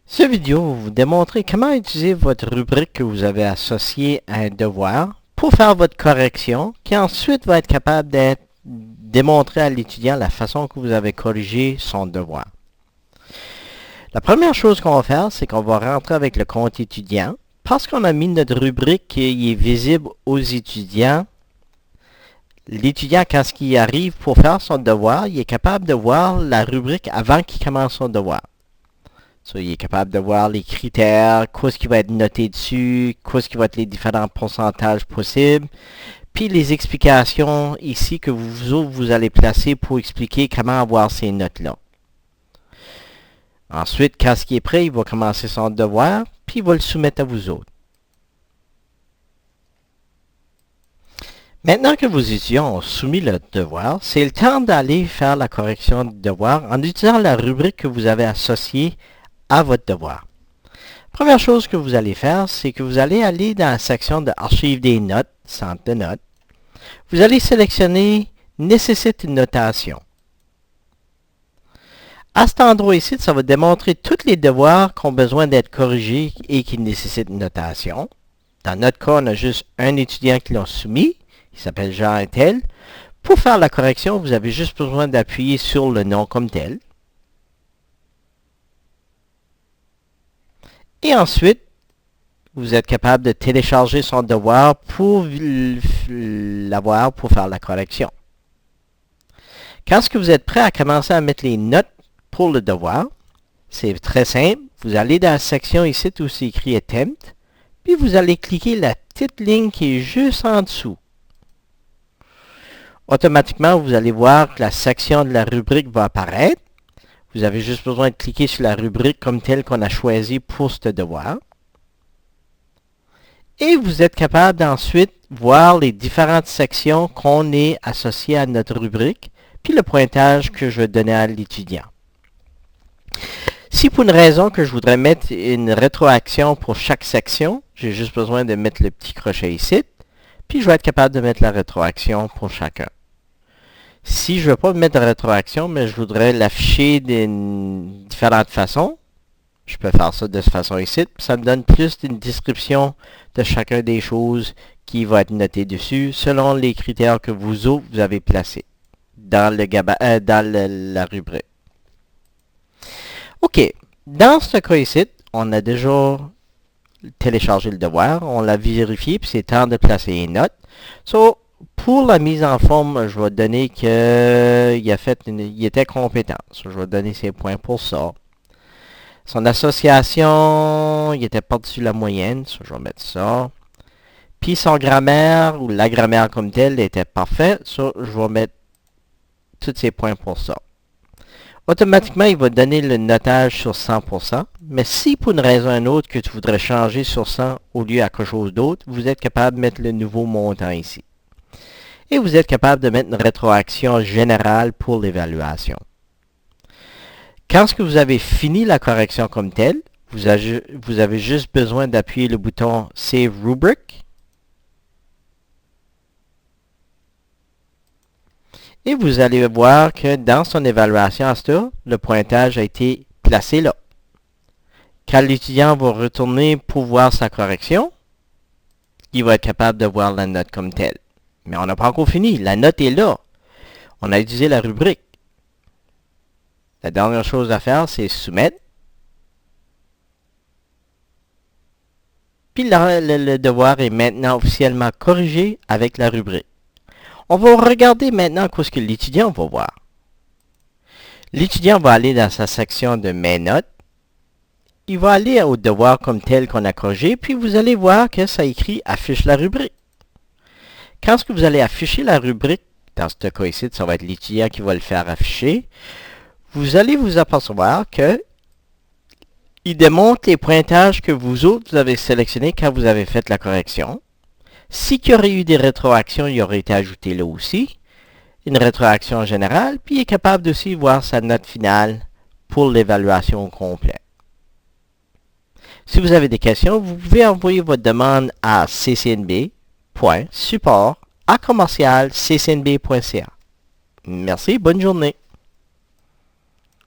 Cette vidéo va vous démontrer comment utiliser votre rubrique que vous avez associée à un devoir pour faire votre correction, qui ensuite va être capable d'être démontré à l'étudiant la façon que vous avez corrigé son devoir. La première chose qu'on va faire, c'est qu'on va rentrer avec le compte étudiant. Parce qu'on a mis notre rubrique qui est visible aux étudiants, l'étudiant, quand il arrive pour faire son devoir, il est capable de voir la rubrique avant qu'il commence son devoir. So, il est capable de voir les critères, quoi ce qui va être noté dessus, quoi ce qui va être les différents pourcentages possibles, puis les explications ici que vous allez placer pour expliquer comment avoir ces notes-là. Ensuite, quand il est prêt, il va commencer son devoir, puis il va le soumettre à vous autres. Maintenant que vos étudiants ont soumis le devoir, c'est le temps d'aller faire la correction du devoir en utilisant la rubrique que vous avez associée à votre devoir. Première chose que vous allez faire, c'est que vous allez aller dans la section de Archives des notes, Centre de notes. Vous allez sélectionner Nécessite une notation. À cet endroit ici, ça va démontrer tous les devoirs qui ont besoin d'être corrigés et qui nécessitent une notation. Dans notre cas, on a juste un étudiant qui l'a soumis. Il s'appelle Jean et tel. Pour faire la correction, vous avez juste besoin d'appuyer sur le nom comme tel. Et ensuite, vous êtes capable de télécharger son devoir pour l'avoir pour faire la correction. Quand vous êtes prêt à commencer à mettre les notes pour le devoir, c'est très simple. Vous allez dans la section ici où c'est écrit Attempt, puis vous allez cliquer la petite ligne qui est juste en dessous. Automatiquement, vous allez voir que la section de la rubrique va apparaître. Vous avez juste besoin de cliquer sur la rubrique comme telle qu'on a choisie pour ce devoir. Et vous êtes capable d'ensuite voir les différentes sections qu'on est associées à notre rubrique, puis le pointage que je vais donner à l'étudiant. Si pour une raison que je voudrais mettre une rétroaction pour chaque section, j'ai juste besoin de mettre le petit crochet ici, puis je vais être capable de mettre la rétroaction pour chacun. Si je ne veux pas mettre de rétroaction, mais je voudrais l'afficher d'une différente façon, je peux faire ça de cette façon ici. Ça me donne plus d'une description de chacun des choses qui va être notée dessus selon les critères que vous autres vous avez placés dans la rubrique. OK. Dans ce cas ici, on a déjà téléchargé le devoir, on l'a vérifié, puis c'est temps de placer les notes. So, pour la mise en forme, je vais donner qu'il était compétent. So, je vais donner ses points pour ça. Son association, il était par-dessus la moyenne. So, je vais mettre ça. Puis son grammaire, ou la grammaire comme telle, était parfaite. So, je vais mettre tous ses points pour ça. Automatiquement, il va donner le notage sur 100%. Mais si pour une raison ou une autre que tu voudrais changer sur 100 au lieu à quelque chose d'autre, vous êtes capable de mettre le nouveau montant ici. Et vous êtes capable de mettre une rétroaction générale pour l'évaluation. Quand vous avez fini la correction comme telle, vous avez juste besoin d'appuyer le bouton Save Rubric. Et vous allez voir que dans son évaluation à ce tour, le pointage a été placé là. Quand l'étudiant va retourner pour voir sa correction, il va être capable de voir la note comme telle. Mais on n'a pas encore fini. La note est là. On a utilisé la rubrique. La dernière chose à faire, c'est soumettre. Puis le devoir est maintenant officiellement corrigé avec la rubrique. On va regarder maintenant ce que l'étudiant va voir. L'étudiant va aller dans sa section de Mes notes. Il va aller au devoir comme tel qu'on a corrigé, puis vous allez voir que ça écrit Affiche la rubrique. Quand vous allez afficher la rubrique, dans ce cas ici, ça va être l'étudiant qui va le faire afficher, vous allez vous apercevoir que il démontre les pointages que vous autres vous avez sélectionnés quand vous avez fait la correction. S'il y aurait eu des rétroactions, il aurait été ajouté là aussi. Une rétroaction générale, puis il est capable aussi de voir sa note finale pour l'évaluation complète. Si vous avez des questions, vous pouvez envoyer votre demande à ccnb.support@ccnb.ca. Merci, bonne journée.